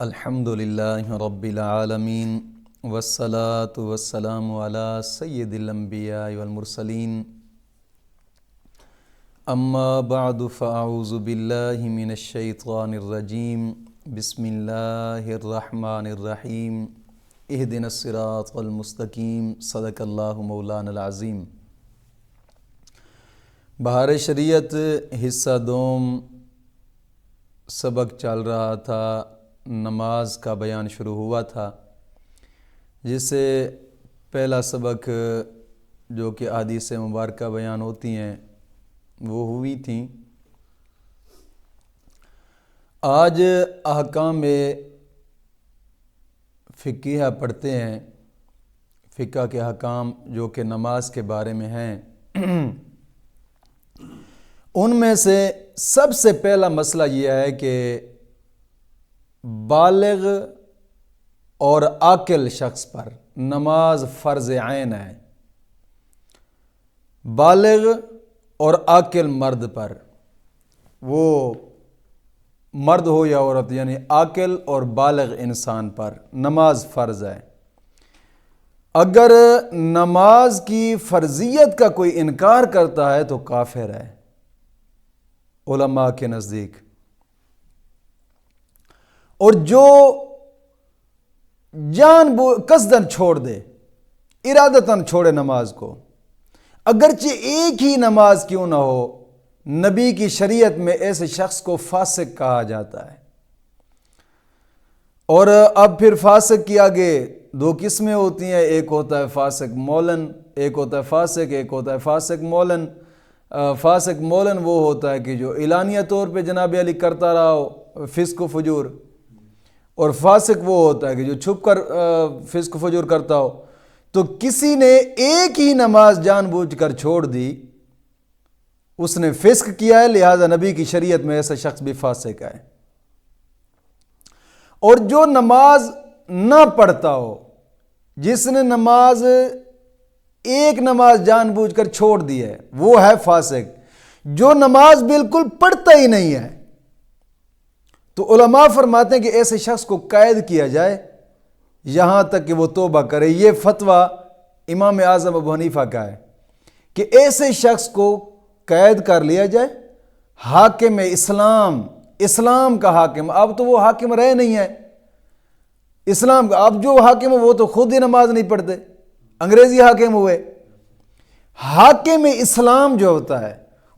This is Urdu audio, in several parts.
الحمد للہ رب العالمین والصلاة والسلام علی سید الانبیاء والمرسلین اما بعد فاعوذ باللہ من الشیطان الرجیم بسم اللہ الرحمن الرحیم اہدنا الصراط المستقیم صدق اللہ مولانا العظیم۔ بہار شریعت حصہ دوم سبق چل رہا تھا، نماز کا بیان شروع ہوا تھا، جس سے پہلا سبق جو کہ احادیث مبارکہ بیان ہوتی ہیں وہ ہوئی تھیں۔ آج احکام فقہیہ پڑھتے ہیں، فقہ کے احکام جو کہ نماز کے بارے میں ہیں۔ ان میں سے سب سے پہلا مسئلہ یہ ہے کہ بالغ اور عاقل شخص پر نماز فرض عین ہے۔ بالغ اور عاقل مرد پر، وہ مرد ہو یا عورت، یعنی عاقل اور بالغ انسان پر نماز فرض ہے۔ اگر نماز کی فرضیت کا کوئی انکار کرتا ہے تو کافر ہے علماء کے نزدیک۔ اور جو قصداً چھوڑ دے، ارادتاً چھوڑے نماز کو، اگرچہ ایک ہی نماز کیوں نہ ہو، نبی کی شریعت میں ایسے شخص کو فاسق کہا جاتا ہے۔ اور اب پھر فاسق کی آگے دو قسمیں ہوتی ہیں، ایک ہوتا ہے فاسق مولن، ایک ہوتا ہے فاسق مولن۔ فاسق مولن وہ ہوتا ہے کہ جو اعلانیہ طور پہ جناب علی کرتا رہا ہو فسق و فجور، اور فاسق وہ ہوتا ہے کہ جو چھپ کر فسق و فجور کرتا ہو۔ تو کسی نے ایک ہی نماز جان بوجھ کر چھوڑ دی، اس نے فسق کیا ہے، لہذا نبی کی شریعت میں ایسا شخص بھی فاسق ہے۔ اور جو نماز نہ پڑھتا ہو، جس نے ایک نماز جان بوجھ کر چھوڑ دی ہے، وہ ہے فاسق۔ جو نماز بالکل پڑھتا ہی نہیں ہے، تو علماء فرماتے ہیں کہ ایسے شخص کو قید کیا جائے یہاں تک کہ وہ توبہ کرے۔ یہ فتویٰ امام اعظم ابو حنیفہ کا ہے کہ ایسے شخص کو قید کر لیا جائے۔ حاکم اسلام کا حاکم، اب تو وہ حاکم رہے نہیں ہے اسلام کا، اب جو حاکم وہ تو خود ہی نماز نہیں پڑھتے، انگریزی حاکم ہوئے۔ حاکم اسلام جو ہوتا ہے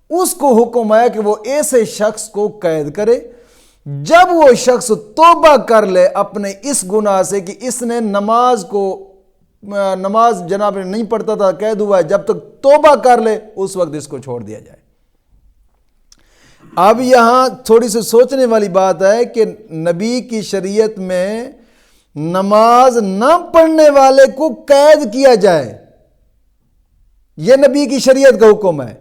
اس کو حکم آیا کہ وہ ایسے شخص کو قید کرے جب وہ شخص توبہ کر لے اپنے اس گناہ سے کہ اس نے نماز جناب نہیں پڑھتا تھا، قید ہوا ہے، جب تک توبہ کر لے اس وقت اس کو چھوڑ دیا جائے۔ اب یہاں تھوڑی سی سوچنے والی بات ہے کہ نبی کی شریعت میں نماز نہ پڑھنے والے کو قید کیا جائے، یہ نبی کی شریعت کا حکم ہے۔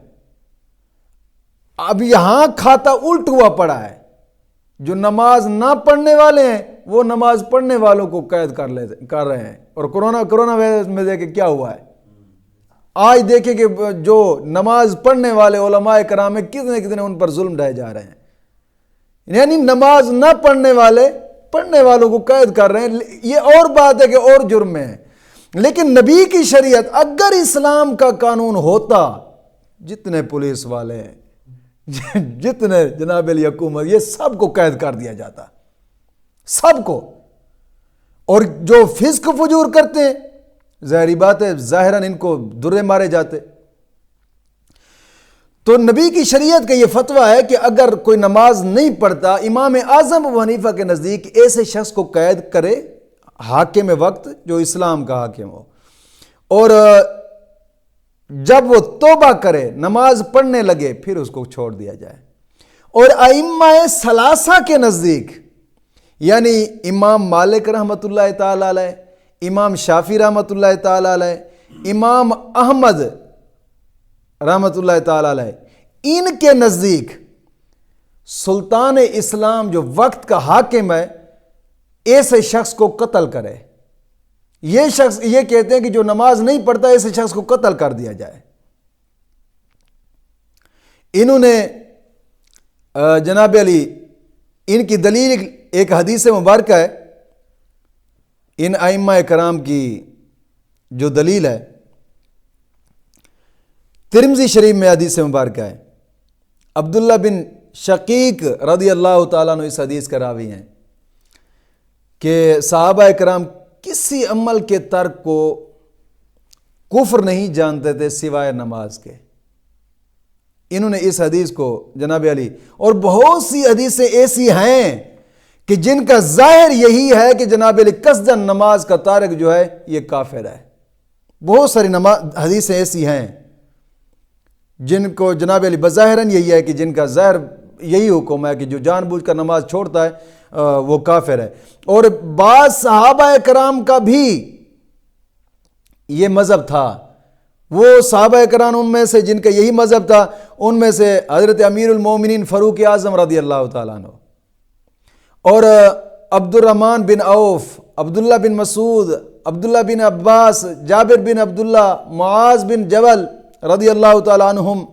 اب یہاں کھاتا الٹ ہوا پڑا ہے، جو نماز نہ پڑھنے والے ہیں وہ نماز پڑھنے والوں کو قید کر رہے ہیں۔ اور کرونا وائرس میں دیکھیں کیا ہوا ہے، آج دیکھیں کہ جو نماز پڑھنے والے علماء کرام ہیں کتنے ان پر ظلم ڈھائے جا رہے ہیں، یعنی نماز نہ پڑھنے والوں کو قید کر رہے ہیں۔ یہ اور بات ہے کہ اور جرم میں ہے، لیکن نبی کی شریعت اگر اسلام کا قانون ہوتا، جتنے پولیس والے ہیں، جتنے جناب علی حکومت، یہ سب کو قید کر دیا جاتا، سب کو۔ اور جو فسق فجور کرتے ہیں ظاہری بات ہے ظاہراً ان کو درے مارے جاتے۔ تو نبی کی شریعت کا یہ فتویٰ ہے کہ اگر کوئی نماز نہیں پڑھتا، امام اعظم ابو حنیفہ کے نزدیک ایسے شخص کو قید کرے حاکم وقت جو اسلام کا حاکم ہو، اور جب وہ توبہ کرے نماز پڑھنے لگے پھر اس کو چھوڑ دیا جائے۔ اور ائمہ ثلاثہ کے نزدیک، یعنی امام مالک رحمۃ اللہ تعالی علیہ، امام شافعی رحمۃ اللہ تعالی علیہ، امام احمد رحمۃ اللہ تعالی علیہ، ان کے نزدیک سلطان اسلام جو وقت کا حاکم ہے ایسے شخص کو قتل کرے۔ یہ شخص یہ کہتے ہیں کہ جو نماز نہیں پڑھتا ایسے شخص کو قتل کر دیا جائے۔ انہوں نے جناب علی ان کی دلیل ایک حدیث مبارکہ ہے ان ائمہ کرام کی جو دلیل ہے، ترمذی شریف میں حدیث مبارکہ ہے، عبداللہ بن شقیق رضی اللہ تعالیٰ عنہ اس حدیث کا راوی ہیں کہ صحابہ کرام کسی عمل کے ترک کو کفر نہیں جانتے تھے سوائے نماز کے۔ انہوں نے اس حدیث کو جناب علی، اور بہت سی حدیثیں ایسی ہیں کہ جن کا ظاہر یہی ہے کہ جناب علی قصداً نماز کا تارک جو ہے یہ کافر ہے۔ بہت ساری حدیثیں ایسی ہیں جن کو جناب علی بظاہراً یہی ہے کہ جن کا ظاہر یہی حکم ہے کہ جو جان بوجھ کر نماز چھوڑتا ہے وہ کافر ہے۔ اور بعض صحابہ کرام کا بھی یہ مذہب تھا، وہ صحابہ کرام ان میں سے جن کا یہی مذہب تھا، ان میں سے حضرت امیر المومنین فاروق اعظم رضی اللہ تعالیٰ عنہ، اور عبد الرحمن بن عوف، عبداللہ بن مسعود، عبداللہ بن عباس، جابر بن عبداللہ، معاذ بن جبل رضی اللہ تعالیٰ عنہم،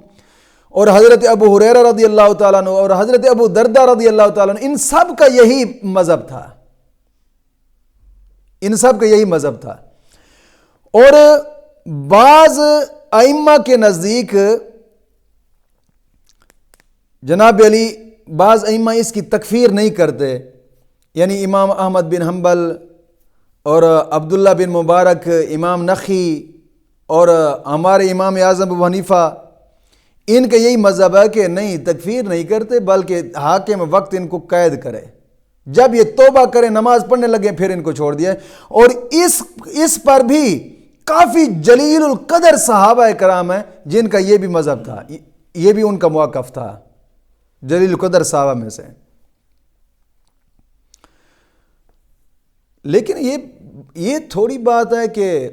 اور حضرت ابو ہریرہ رضی اللہ تعالیٰ عنہ، اور حضرت ابو دردہ رضی اللہ تعالیٰ عنہ، ان سب کا یہی مذہب تھا، ان سب کا یہی مذہب تھا۔ اور بعض ائمہ کے نزدیک جناب علی بعض ائمہ اس کی تکفیر نہیں کرتے، یعنی امام احمد بن حنبل اور عبداللہ بن مبارک، امام نخی اور ہمارے امام اعظم ابو حنیفہ، ان کا یہی مذہب ہے کہ نہیں، تکفیر نہیں کرتے بلکہ حاکم وقت ان کو قید کرے، جب یہ توبہ کرے نماز پڑھنے لگے پھر ان کو چھوڑ دیا۔ اور اس پر بھی کافی جلیل القدر صحابہ کرام ہیں جن کا یہ بھی مذہب تھا، یہ بھی ان کا موقف تھا، جلیل القدر صحابہ میں سے۔ لیکن یہ تھوڑی بات ہے کہ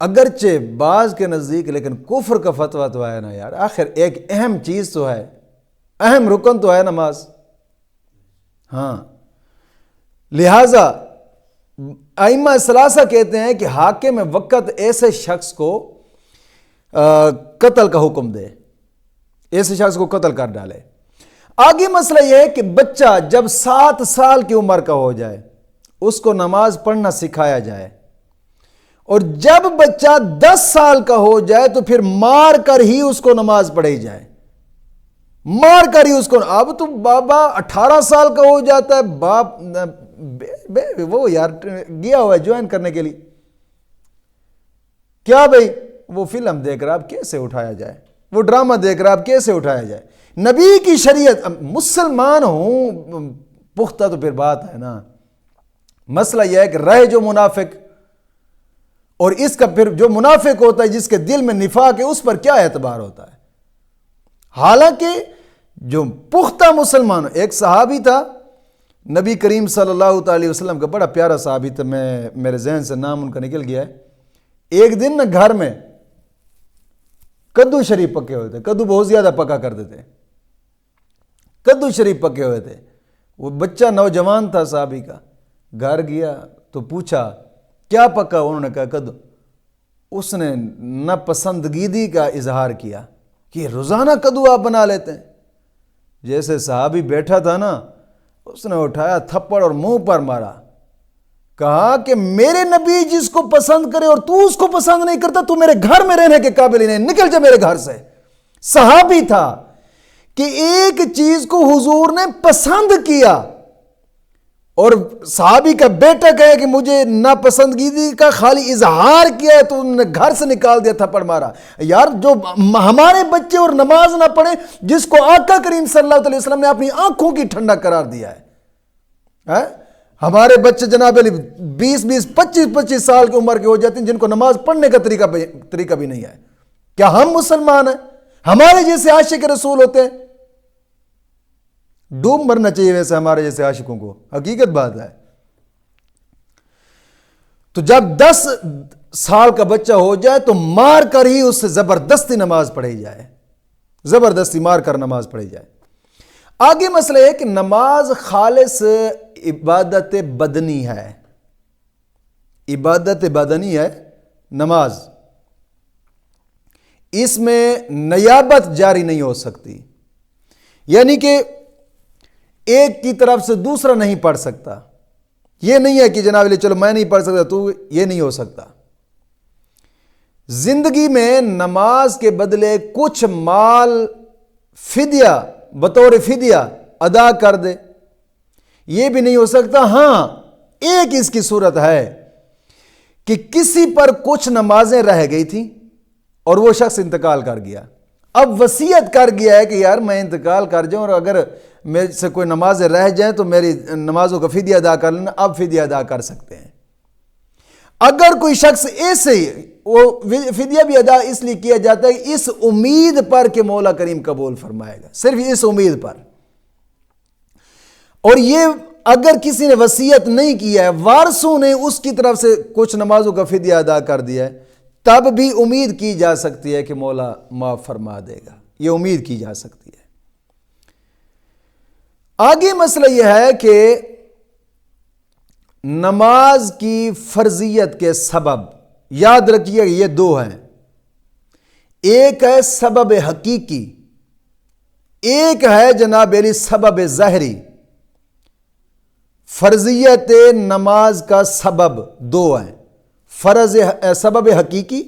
اگرچہ بعض کے نزدیک لیکن کفر کا فتویٰ تو ہے نا یار، آخر ایک اہم چیز تو ہے، اہم رکن تو ہے نماز۔ ہاں، لہذا ائمہ ثلاثہ کہتے ہیں کہ حاکم وقت ایسے شخص کو قتل کا حکم دے، ایسے شخص کو قتل کر ڈالے۔ آگے مسئلہ یہ ہے کہ بچہ جب 7 سال کی عمر کا ہو جائے اس کو نماز پڑھنا سکھایا جائے، اور جب بچہ 10 سال کا ہو جائے تو پھر مار کر ہی اس کو نماز پڑھائی جائے، مار کر ہی اس کو۔ اب تو بابا 18 سال کا ہو جاتا ہے، باپ وہ یار گیا ہوا ہے جوائن کرنے کے لیے، کیا بھئی وہ فلم دیکھ رہا، اب کیسے اٹھایا جائے، وہ ڈرامہ دیکھ رہا، اب کیسے اٹھایا جائے۔ نبی کی شریعت، مسلمان ہوں پختہ تو پھر بات ہے نا۔ مسئلہ یہ ہے کہ رہے جو منافق، اور اس کا پھر جو منافق ہوتا ہے جس کے دل میں نفاق ہے اس پر کیا اعتبار ہوتا ہے؟ حالانکہ جو پختہ مسلمان، ایک صحابی تھا نبی کریم صلی اللہ علیہ وسلم کا، بڑا پیارا صحابی تھا، میرے ذہن سے نام ان کا نکل گیا ہے۔ ایک دن نا گھر میں کدو شریف پکے ہوئے تھے، کدو بہت زیادہ پکا کرتے تھے، کدو شریف پکے ہوئے تھے، وہ بچہ نوجوان تھا صحابی کا، گھر گیا تو پوچھا کیا پکا، انہوں نے کہا کدو۔ اس نے ناپسندگی کا اظہار کیا کہ روزانہ کدو آپ بنا لیتے ہیں۔ جیسے صحابی بیٹھا تھا نا، اس نے اٹھایا تھپڑ اور منہ پر مارا، کہا کہ میرے نبی جس کو پسند کرے اور تو اس کو پسند نہیں کرتا، تو میرے گھر میں رہنے کے قابل ہی نہیں، نکل جا میرے گھر سے۔ صحابی تھا کہ ایک چیز کو حضور نے پسند کیا، اور صحابی کا بیٹا کہے کہ مجھے ناپسندگی کا خالی اظہار کیا ہے تو انہوں نے گھر سے نکال دیا، تھپڑ مارا۔ یار جو ہمارے بچے اور نماز نہ پڑھے، جس کو آقا کریم صلی اللہ علیہ وسلم نے اپنی آنکھوں کی ٹھنڈا قرار دیا ہے، ہمارے بچے جناب علی 20 25 سال کی عمر کے ہو جاتے ہیں جن کو نماز پڑھنے کا طریقہ بھی نہیں ہے۔ کیا ہم مسلمان ہیں؟ ہمارے جیسے عاشق رسول ہوتے ہیں؟ ڈوب مرنا چاہیے ویسے ہمارے جیسے عاشقوں کو، حقیقت بات ہے۔ تو جب 10 سال کا بچہ ہو جائے تو مار کر ہی اس سے زبردستی نماز پڑھائی جائے، زبردستی مار کر نماز پڑھائی جائے۔ آگے مسئلہ ہے کہ نماز خالص عبادت بدنی ہے، عبادت بدنی ہے نماز، اس میں نیابت جاری نہیں ہو سکتی، یعنی کہ ایک کی طرف سے دوسرا نہیں پڑھ سکتا. یہ نہیں ہے کہ جناب علی چلو میں نہیں پڑھ سکتا تو یہ نہیں ہو سکتا. زندگی میں نماز کے بدلے کچھ مال فدیہ بطور فدیہ ادا کر دے، یہ بھی نہیں ہو سکتا. ہاں ایک اس کی صورت ہے کہ کسی پر کچھ نمازیں رہ گئی تھیں اور وہ شخص انتقال کر گیا، اب وصیت کر گیا ہے کہ یار میں انتقال کر جاؤں اور اگر میرے سے کوئی نمازیں رہ جائیں تو میری نمازوں کا فدیہ ادا کر لینا. اب فدیہ ادا کر سکتے ہیں. اگر کوئی شخص ایسے ہی وہ فدیہ بھی ادا اس لیے کیا جاتا ہے کہ اس امید پر کہ مولا کریم قبول فرمائے گا، صرف اس امید پر. اور یہ اگر کسی نے وصیت نہیں کیا ہے، وارثوں نے اس کی طرف سے کچھ نمازوں کا فدیہ ادا کر دیا ہے، تب بھی امید کی جا سکتی ہے کہ مولا معاف فرما دے گا. یہ امید کی جا سکتی ہے. آگے مسئلہ یہ ہے کہ نماز کی فرضیت کے سبب یاد رکھیے یہ دو ہیں. ایک ہے سبب حقیقی، ایک ہے جناب علی سبب ظاہری. فرضیت نماز کا سبب دو ہیں، سبب حقیقی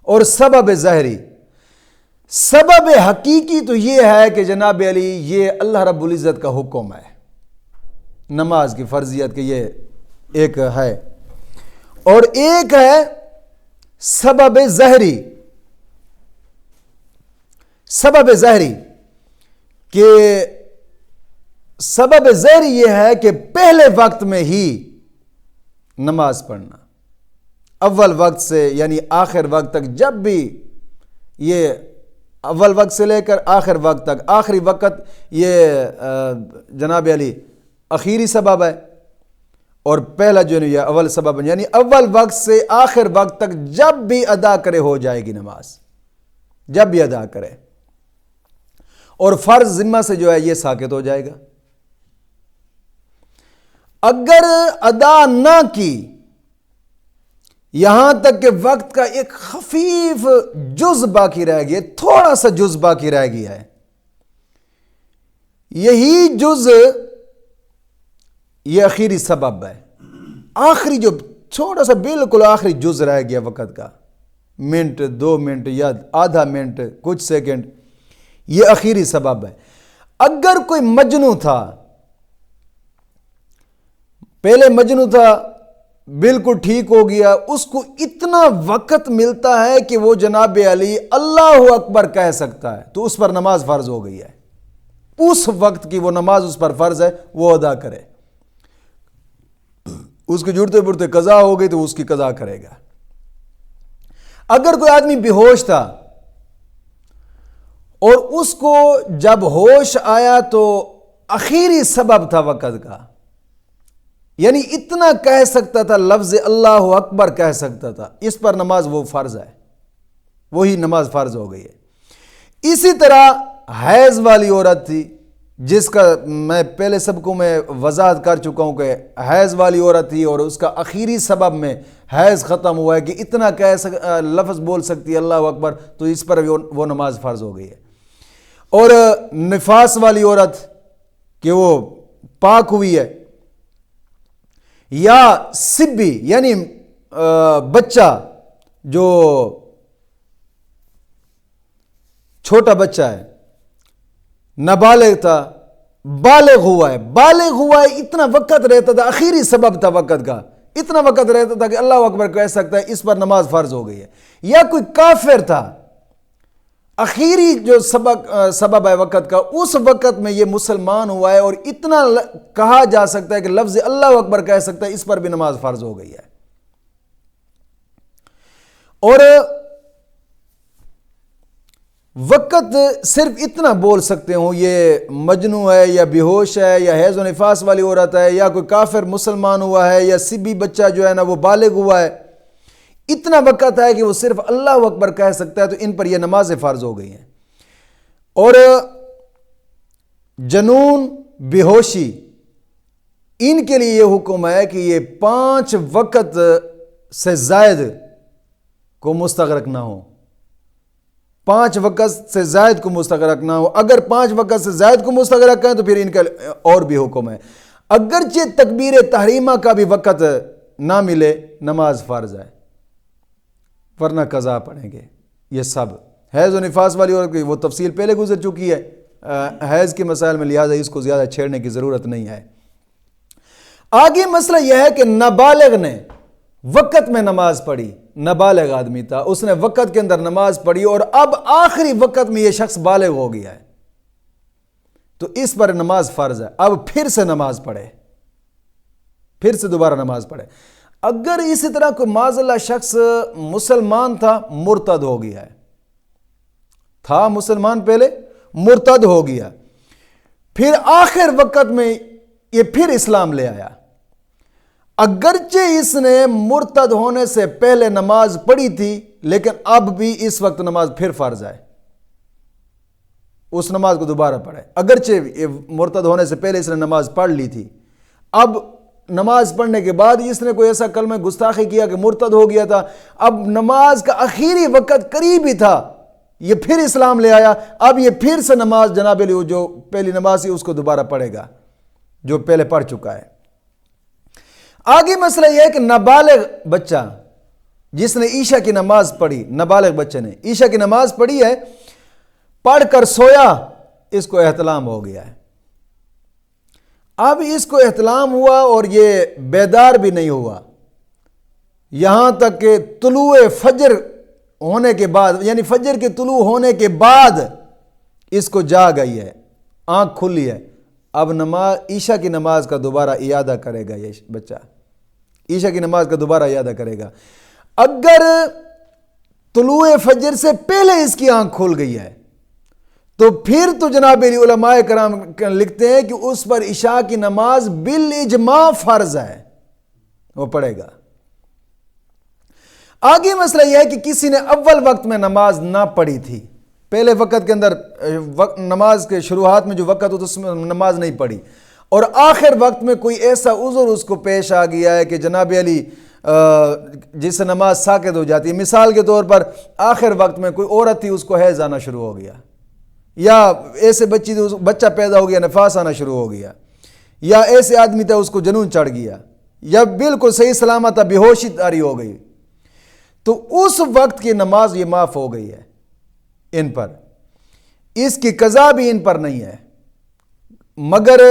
اور سبب ظاہری. سبب حقیقی تو یہ ہے کہ جناب علی یہ اللہ رب العزت کا حکم ہے نماز کی فرضیت کے، یہ ایک ہے. اور ایک ہے سبب ظاہری. سبب ظاہری کہ سبب ظاہری یہ ہے کہ پہلے وقت میں ہی نماز پڑھنا، اول وقت سے یعنی آخر وقت تک، جب بھی یہ اول وقت سے لے کر آخر وقت تک، آخری وقت یہ جناب علی اخیری سبب ہے اور پہلا جو ہے یہ اول سبب ہے، یعنی اول وقت سے آخر وقت تک جب بھی ادا کرے ہو جائے گی نماز، جب بھی ادا کرے، اور فرض ذمہ سے جو ہے یہ ساقط ہو جائے گا. اگر ادا نہ کی یہاں تک کہ وقت کا ایک خفیف جز باقی رہ گیا، تھوڑا سا جز باقی رہ گیا ہے، یہی جز یہ اخیری سبب ہے. آخری جو تھوڑا سا بالکل آخری جز رہ گیا وقت کا، منٹ 2 منٹ یا آدھا منٹ کچھ سیکنڈ، یہ اخیری سبب ہے. اگر کوئی مجنوں تھا، پہلے مجنوں تھا بالکل ٹھیک ہو گیا، اس کو اتنا وقت ملتا ہے کہ وہ جناب علی اللہ اکبر کہہ سکتا ہے، تو اس پر نماز فرض ہو گئی ہے. اس وقت کی وہ نماز اس پر فرض ہے، وہ ادا کرے. اس کے جڑتے پڑتے قضا ہو گئی تو اس کی قضا کرے گا. اگر کوئی آدمی بے ہوش تھا اور اس کو جب ہوش آیا تو اخیری سبب تھا وقت کا، یعنی اتنا کہہ سکتا تھا، لفظ اللہ اکبر کہہ سکتا تھا، اس پر نماز وہ فرض ہے، وہی نماز فرض ہو گئی ہے. اسی طرح حیض والی عورت تھی، جس کا میں پہلے سبقوں میں وضاحت کر چکا ہوں کہ حیض والی عورت تھی اور اس کا اخیری سبب میں حیض ختم ہوا ہے کہ اتنا لفظ بول سکتی ہے اللہ اکبر، تو اس پر وہ نماز فرض ہو گئی ہے. اور نفاس والی عورت کہ وہ پاک ہوئی ہے، یا سبی یعنی بچہ جو چھوٹا بچہ ہے، نابالغ تھا، بالغ ہوا ہے، اتنا وقت رہتا تھا، اخیری سبب تھا وقت کا، اتنا وقت رہتا تھا کہ اللہ اکبر کہہ سکتا ہے، اس پر نماز فرض ہو گئی ہے. یا کوئی کافر تھا، اخیری جو سبب ہے وقت کا، اس وقت میں یہ مسلمان ہوا ہے اور اتنا کہا جا سکتا ہے کہ لفظ اللہ اکبر کہہ سکتا ہے، اس پر بھی نماز فرض ہو گئی ہے. اور وقت صرف اتنا بول سکتے ہوں، یہ مجنوں ہے یا بے ہوش ہے یا حیض و نفاس والی عورت ہے یا کوئی کافر مسلمان ہوا ہے یا سبی بچہ جو ہے نا وہ بالغ ہوا ہے، اتنا وقت ہے کہ وہ صرف اللہ اکبر کہہ سکتا ہے، تو ان پر یہ نمازیں فرض ہو گئی ہیں. اور جنون، بے ہوشی، ان کے لیے یہ حکم ہے کہ یہ 5 وقت سے زائد کو مستغرق نہ ہو. 5 وقت سے زائد کو مستغرق نہ ہو. اگر 5 وقت سے زائد کو مستغرق کریں تو پھر ان کا اور بھی حکم ہے. اگرچہ تکبیر تحریمہ کا بھی وقت نہ ملے نماز فرض ہے ورنہ قضا پڑھیں گے. یہ سب حیض و نفاس والی عورت کی وہ تفصیل پہلے گزر چکی ہے حیض کے مسائل میں، لہٰذا اس کو زیادہ چھیڑنے کی ضرورت نہیں ہے. آگے مسئلہ یہ ہے کہ نابالغ نے وقت میں نماز پڑھی، نابالغ آدمی تھا، اس نے وقت کے اندر نماز پڑھی اور اب آخری وقت میں یہ شخص بالغ ہو گیا ہے تو اس پر نماز فرض ہے. اب پھر سے نماز پڑھے، پھر سے دوبارہ نماز پڑھے. اگر اسی طرح کوئی معاذ اللہ شخص مسلمان تھا مرتد ہو گیا ہے، تھا مسلمان پہلے مرتد ہو گیا، پھر آخر وقت میں یہ پھر اسلام لے آیا، اگرچہ اس نے مرتد ہونے سے پہلے نماز پڑھی تھی لیکن اب بھی اس وقت نماز پھر فرض ہے، اس نماز کو دوبارہ پڑھے. اگرچہ مرتد ہونے سے پہلے اس نے نماز پڑھ لی تھی، اب نماز پڑھنے کے بعد اس نے کوئی ایسا کلمہ گستاخی کیا کہ مرتد ہو گیا تھا، اب نماز کا آخری وقت قریب ہی تھا، یہ پھر اسلام لے آیا، اب یہ پھر سے نماز جناب علی جو پہلی نماز تھی اس کو دوبارہ پڑھے گا جو پہلے پڑھ چکا ہے. آگے مسئلہ یہ ہے کہ نابالغ بچہ جس نے عشاء کی نماز پڑھی، نابالغ بچے نے عشاء کی نماز پڑھی ہے، پڑھ کر سویا، اس کو احتلام ہو گیا ہے. اب اس کو احتلام ہوا اور یہ بیدار بھی نہیں ہوا یہاں تک کہ طلوع فجر ہونے کے بعد، یعنی فجر کے طلوع ہونے کے بعد اس کو جاگ آئی ہے، آنکھ کھلی ہے. اب نماز عشاء کی نماز کا دوبارہ اعادہ کرے گا، یہ بچہ عشاء کی نماز کا دوبارہ اعادہ کرے گا. اگر طلوع فجر سے پہلے اس کی آنکھ کھل گئی ہے تو پھر تو جناب علماء کرام لکھتے ہیں کہ اس پر عشاء کی نماز بالاجماع فرض ہے، وہ پڑھے گا. آگے مسئلہ یہ ہے کہ کسی نے اول وقت میں نماز نہ پڑھی تھی، پہلے وقت کے اندر نماز کے شروعات میں جو وقت ہو تو اس میں نماز نہیں پڑھی، اور آخر وقت میں کوئی ایسا عذر اس کو پیش آ گیا ہے کہ جناب علی جس سے نماز ساقط ہو جاتی ہے. مثال کے طور پر آخر وقت میں کوئی عورت تھی، اس کو حیض آنا شروع ہو گیا، یا ایسے بچہ پیدا ہو گیا نفاس آنا شروع ہو گیا، یا ایسے آدمی تھا اس کو جنون چڑھ گیا، یا بالکل صحیح سلامت تھا بے ہوشی طاری ہو گئی، تو اس وقت کی نماز یہ معاف ہو گئی ہے ان پر، اس کی قضا بھی ان پر نہیں ہے. مگر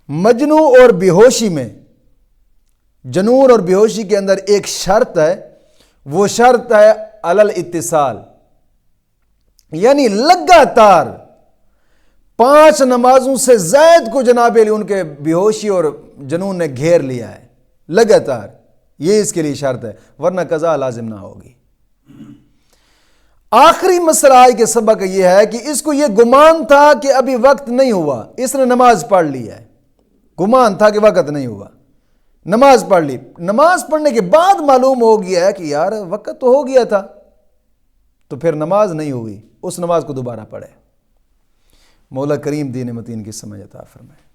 مجنون اور بے ہوشی میں، جنون اور بے ہوشی کے اندر ایک شرط ہے، وہ شرط ہے علی الاتصال، یعنی لگاتار 5 نمازوں سے زائد کو جناب علی ان کے بے ہوشی اور جنون نے گھیر لیا ہے لگاتار، یہ اس کے لیے شرط ہے، ورنہ قضا لازم نہ ہوگی. آخری مسئلہ آج کے سبق یہ ہے کہ اس کو یہ گمان تھا کہ ابھی وقت نہیں ہوا، اس نے نماز پڑھ لی ہے، گمان تھا کہ وقت نہیں ہوا، نماز پڑھ لی، نماز پڑھنے کے بعد معلوم ہو گیا ہے کہ یار وقت تو ہو گیا تھا، تو پھر نماز نہیں ہوئی، اس نماز کو دوبارہ پڑھے. مولا کریم دین متین کی سمجھ عطا فرمائے.